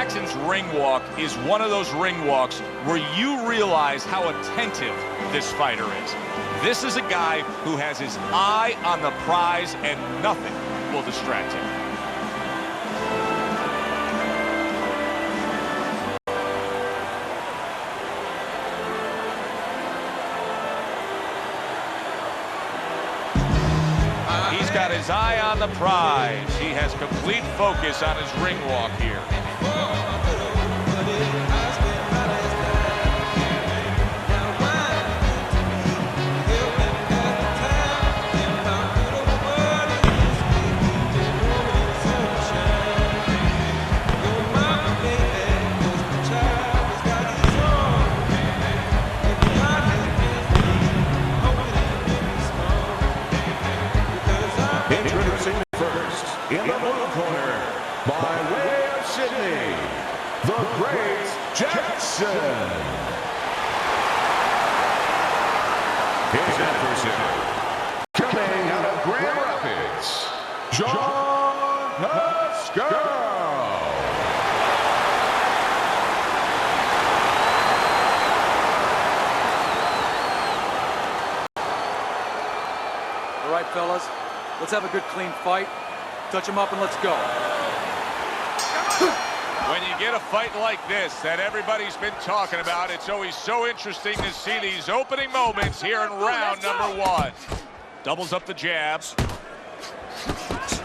Jackson's ring walk is one of those ring walks where you realize how attentive this fighter is. This is a guy who has his eye on the prize and nothing will distract him. He's got his eye on the prize. He has complete focus on his ring walk here. Introducing first, in the blue corner, by way of Sydney, the Great Jackson. His adversary, coming out of Grand Rapids, Knuckle. All right, fellas. Let's have a good, clean fight. Touch him up and let's go. When you get a fight like this that everybody's been talking about, it's always so interesting to see these opening moments here in round number one. Doubles up the jabs.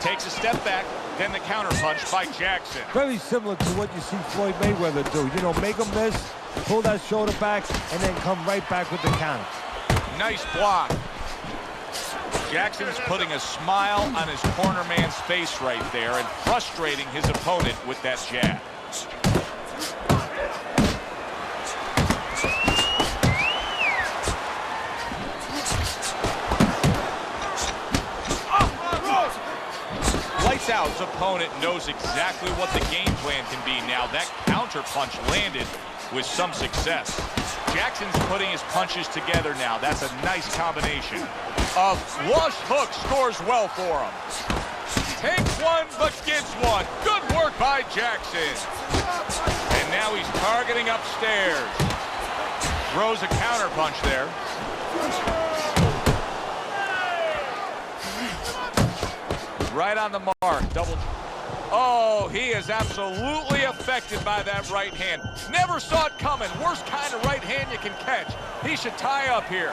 Takes a step back, then the counter punch by Jackson. Very similar to what you see Floyd Mayweather do. You know, make him miss, pull that shoulder back, and then come right back with the counter. Nice block. Jackson's putting a smile on his corner man's face right there and frustrating his opponent with that jab. Lights Out's opponent knows exactly what the game plan can be now. That counter punch landed with some success. Jackson's putting his punches together now. That's a nice combination. A flush hook scores well for him. Takes one, but gets one. Good work by Jackson. And now he's targeting upstairs. Throws a counter punch there. Right on the mark. Double. Oh, he is absolutely affected by that right hand. Never saw it coming. Worst kind of right hand you can catch. He should tie up here.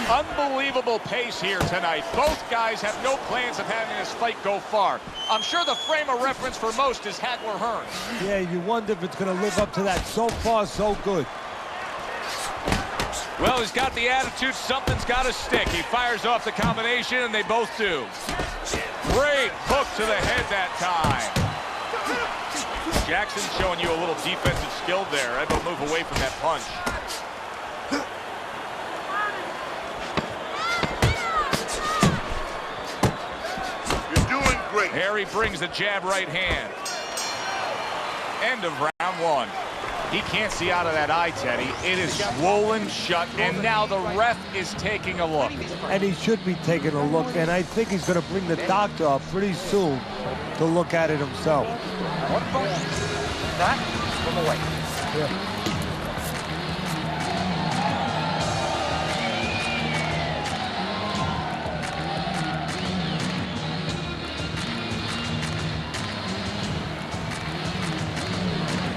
Unbelievable pace here tonight. Both guys have no plans of having this fight go far. I'm sure the frame of reference for most is Hagler Hearn. Yeah, you wonder if it's going to live up to that. So far, so good. Well, he's got the attitude. Something's got to stick. He fires off the combination, and they both do. Great hook to the head that time. Jackson's showing you a little defensive skill there. Able to move away from that punch. Harry brings the jab right hand. End of round one. He can't see out of that eye, Teddy. It is swollen shut, and now the ref is taking a look. And he should be taking a look, and I think he's going to bring the doctor up pretty soon to look at it himself. One punch, that from away. Yeah.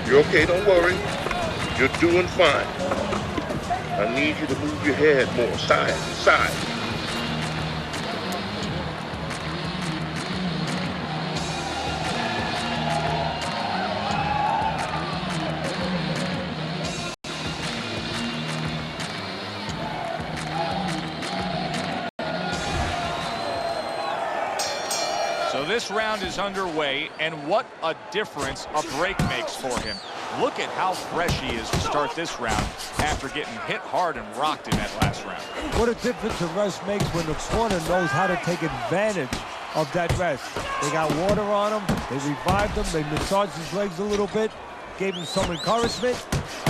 You're okay, don't worry. You're doing fine. I need you to move your head more, side to side. So this round is underway, and what a difference a break makes for him. Look at how fresh he is to start this round after getting hit hard and rocked in that last round. What a difference a rest makes when the corner knows how to take advantage of that rest. They got water on him, they revived him, they massaged his legs a little bit, gave him some encouragement,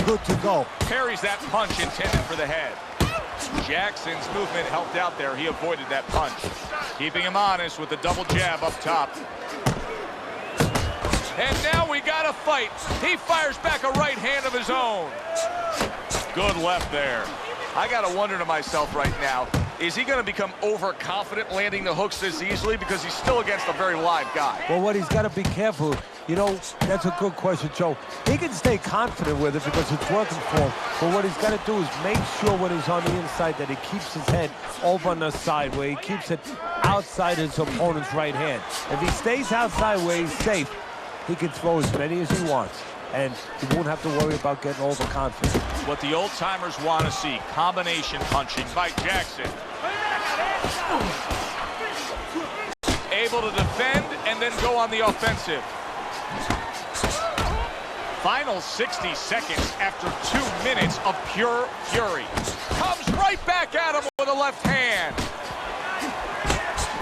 good to go. Parries that punch intended for the head. Jackson's movement helped out there. He avoided that punch. Keeping him honest with the double jab up top. And now we you gotta fight. He fires back a right hand of his own. Good left there. I gotta wonder to myself right now, is he gonna become overconfident landing the hooks this easily because he's still against a very live guy? Well, what he's got to be careful, you know, that's a good question, Joe. He can stay confident with it because it's working for him. But what he's got to do is make sure when he's on the inside that he keeps his head over on the side where he keeps it outside his opponent's right hand. If he stays outside where he's safe, he can throw as many as he wants. And he won't have to worry about getting overconfident. What the old-timers want to see, combination punching by Jackson. Able to defend and then go on the offensive. Final 60 seconds after 2 minutes of pure fury. Comes right back at him with a left hand.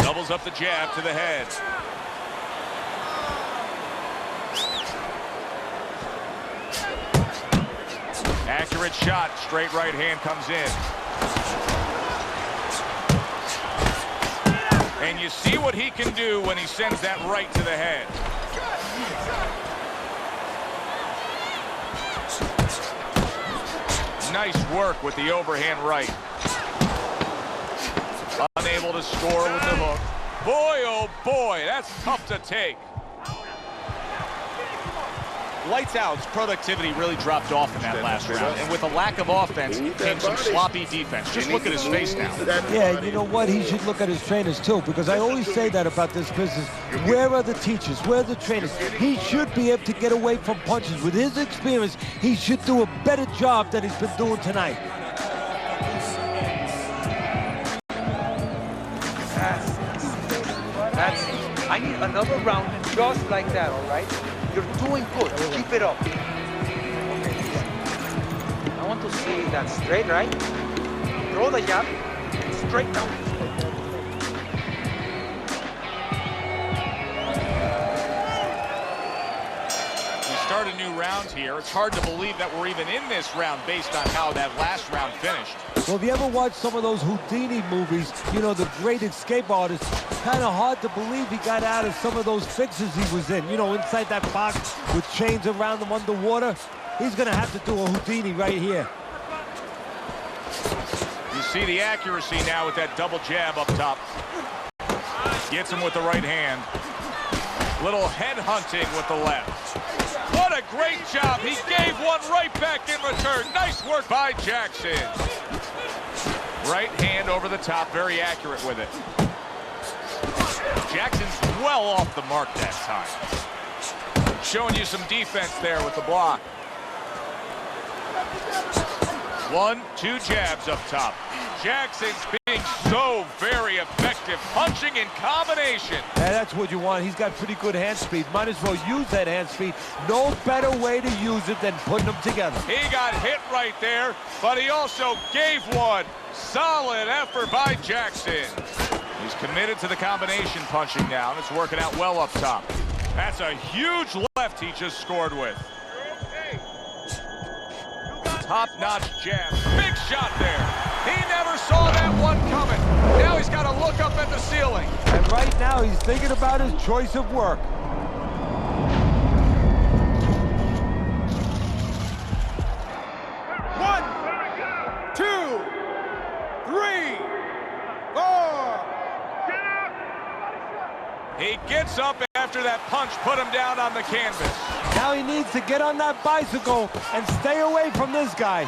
Doubles up the jab to the head. Accurate shot, straight right hand comes in. And you see what he can do when he sends that right to the head. Nice work with the overhand right. Unable to score with the hook. Boy, oh boy, that's tough to take. Lights out, his productivity really dropped off in that last round. And with a lack of offense came some sloppy defense. Just look at his face now. Yeah, and you know what? He should look at his trainers, too, because I always say that about this business. Where are the teachers? Where are the trainers? He should be able to get away from punches. With his experience, he should do a better job than he's been doing tonight. I need another round just like that, all right? You're doing good. Keep it up. Okay. I want to see that straight right. Throw the jab. Straight down. We start a new round here. It's hard to believe that we're even in this round based on how that last round finished. Well, if you ever watch some of those Houdini movies, you know, the great escape artist, kind of hard to believe he got out of some of those fixes he was in. You know, inside that box with chains around him underwater. He's going to have to do a Houdini right here. You see the accuracy now with that double jab up top. Gets him with the right hand. Little head hunting with the left. What a great job. He gave one right back in return. Nice work by Jackson. Right hand over the top, very accurate with it. Jackson's well off the mark that time. Showing you some defense there with the block. 1, 2 jabs up top. Jackson's being so very effective, punching in combination. Yeah, that's what you want. He's got pretty good hand speed. Might as well use that hand speed. No better way to use it than putting them together. He got hit right there, but he also gave one. Solid effort by Jackson. He's committed to the combination punching now, and it's working out well up top. That's a huge left he just scored with. Top-notch jab. Big shot there. He never saw that one coming. Now he's got to look up at the ceiling. And right now he's thinking about his choice of work. One, 2, 3, 4. He gets up after that punch put him down on the canvas. Now he needs to get on that bicycle and stay away from this guy.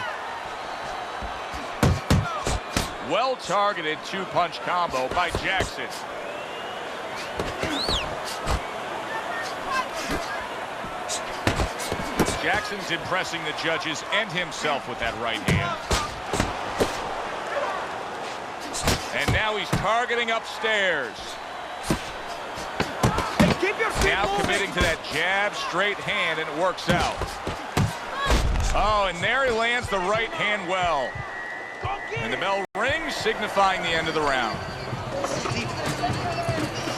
Well-targeted two-punch combo by Jackson. Jackson's impressing the judges and himself with that right hand. And now he's targeting upstairs. Now committing to that jab, straight hand, and it works out. Oh, and there he lands the right hand well. And the bell rings, signifying the end of the round.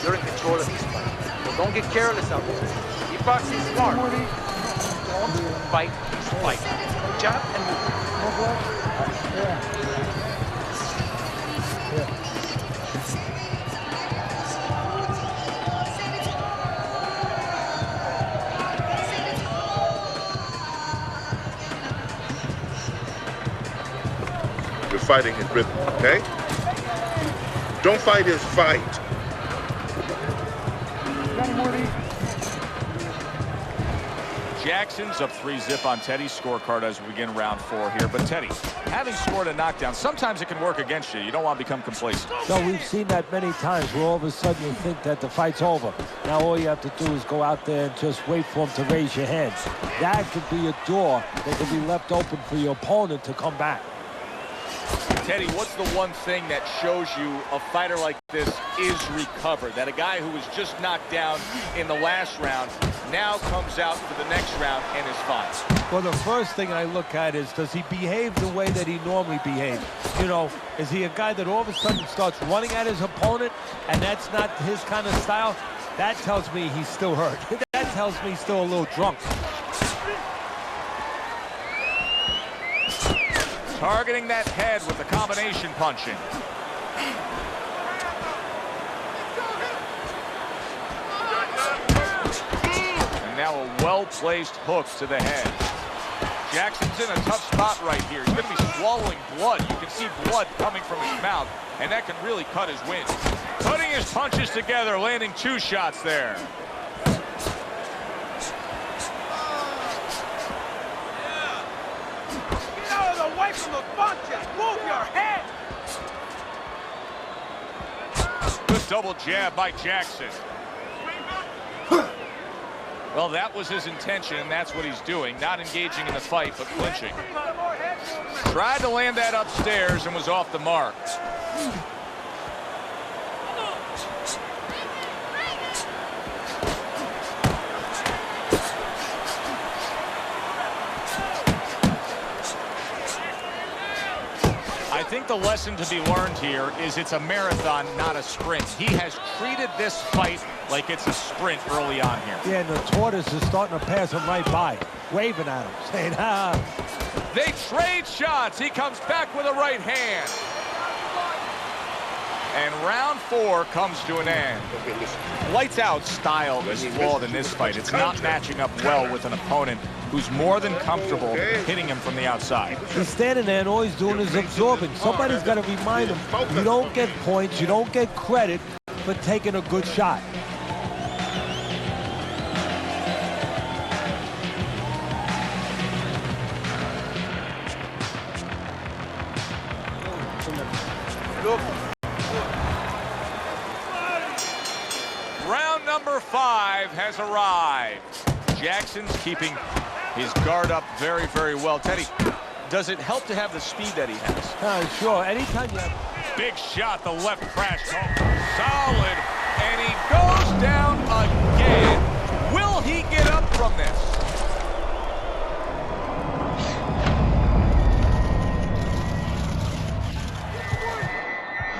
You're in control of this fight. So don't get careless out there. Keep boxing smart. Don't fight, fight. Jab and move. fighting his rhythm, okay? Don't fight his fight. Jackson's up 3-zip on Teddy's scorecard as we begin round 4 here. But Teddy, having scored a knockdown, sometimes it can work against you. You don't want to become complacent. No, we've seen that many times where all of a sudden you think that the fight's over. Now all you have to do is go out there and just wait for him to raise your hands. That could be a door that could be left open for your opponent to come back. Teddy, what's the one thing that shows you a fighter like this is recovered? That a guy who was just knocked down in the last round now comes out for the next round and is fine. Well, the first thing I look at is, does he behave the way that he normally behaves? You know, is he a guy that all of a sudden starts running at his opponent and that's not his kind of style? That tells me he's still hurt. That tells me he's still a little drunk. Targeting that head with the combination punching. And now a well-placed hook to the head. Jackson's in a tough spot right here. He's going to be swallowing blood. You can see blood coming from his mouth, and that can really cut his wind. Putting his punches together, landing 2 shots there. Away from the punches. Move your head. Good double jab by Jackson. Well, that was his intention, and that's what he's doing. Not engaging in the fight, but clinching. Tried to land that upstairs and was off the mark. I think the lesson to be learned here is it's a marathon, not a sprint. He has treated this fight like it's a sprint early on here. Yeah, and the tortoise is starting to pass him right by, waving at him, saying, ah. They trade shots. He comes back with a right hand. And round 4 comes to an end. Lights out style is flawed in this fight. It's not matching up well with an opponent who's more than comfortable hitting him from the outside. He's standing there and all he's doing is absorbing. Somebody's got to remind him, you don't get points, you don't get credit for taking a good shot. Round number 5 has arrived. Jackson's keeping his guard up very, very well. Teddy, does it help to have the speed that he has? Sure. Anytime you have... Big shot, the left crash home. Solid, and he goes down again. Will he get up from this?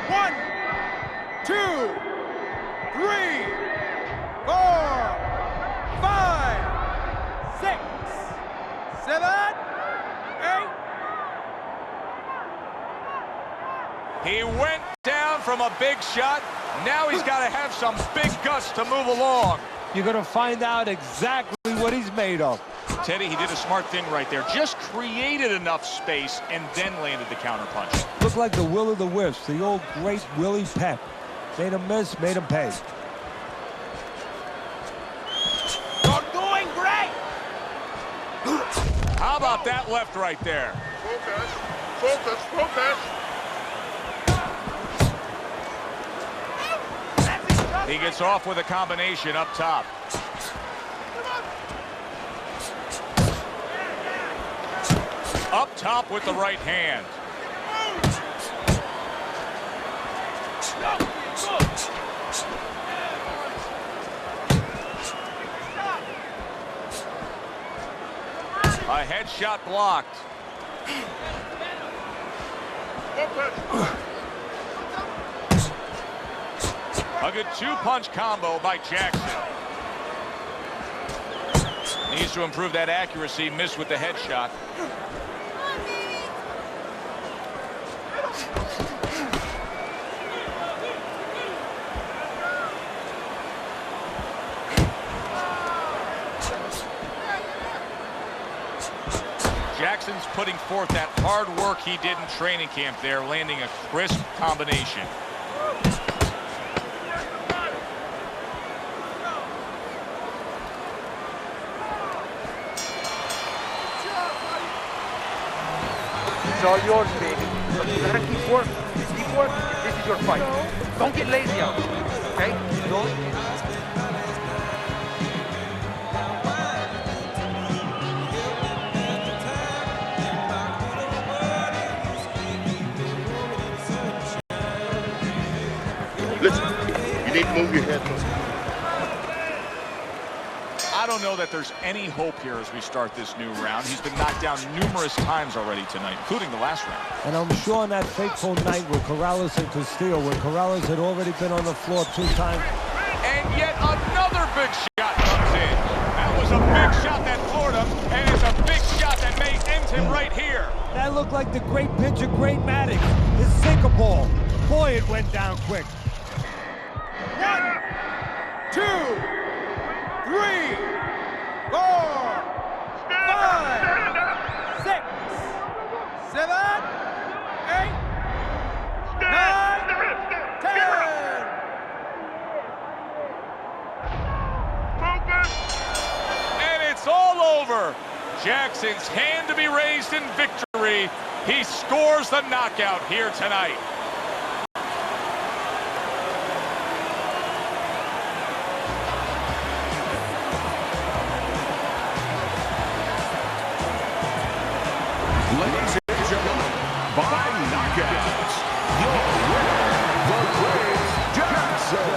One, 2, 3, 4, 5, 6, 7, 8. He went down from a big shot. Now he's got to have some big guts to move along. You're going to find out exactly what he's made of. Teddy, he did a smart thing right there. Just created enough space and then landed the counter punch. Looked like the Will of the Wisps, the old great Willie Pep. Made him miss, made him pay. You're doing great. How about that left right there? Focus, focus, focus. He gets off with a combination up top. Up top with the right hand. A headshot blocked. A good 2-punch combo by Jackson. Needs to improve that accuracy. Missed with the headshot. Jackson's putting forth that hard work he did in training camp there, landing a crisp combination. It's all yours, baby. But you gotta keep working. Keep working. This is your fight. Don't get lazy out there, okay? Don't. Listen, you need to move your head more. I don't know that there's any hope here as we start this new round. He's been knocked down numerous times already tonight, including the last round. And I'm sure on that fateful night with Corrales and Castillo, when Corrales had already been on the floor 2 times. And yet another big shot comes in. That was a big shot that floored him, and it's a big shot that may end him right here. That looked like the great pitcher, Great Maddox. His sinker ball. Boy, it went down quick. 1, 2, 3, 4, 5, 6, 7, 8, 9, 10. And it's all over. Jackson's hand to be raised in victory. He scores the knockout here tonight. Ladies and gentlemen, by knockouts, your winner, the Great Jackson.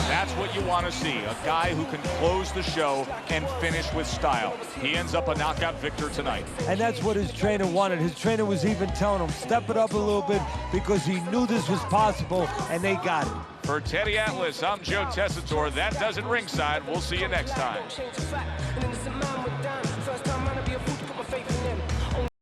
That's what you want to see, a guy who can close the show and finish with style. He ends up a knockout victor tonight. And that's what his trainer wanted. His trainer was even telling him, step it up a little bit, because he knew this was possible, and they got it. For Teddy Atlas, I'm Joe Tessitore. That does it ringside. We'll see you next time.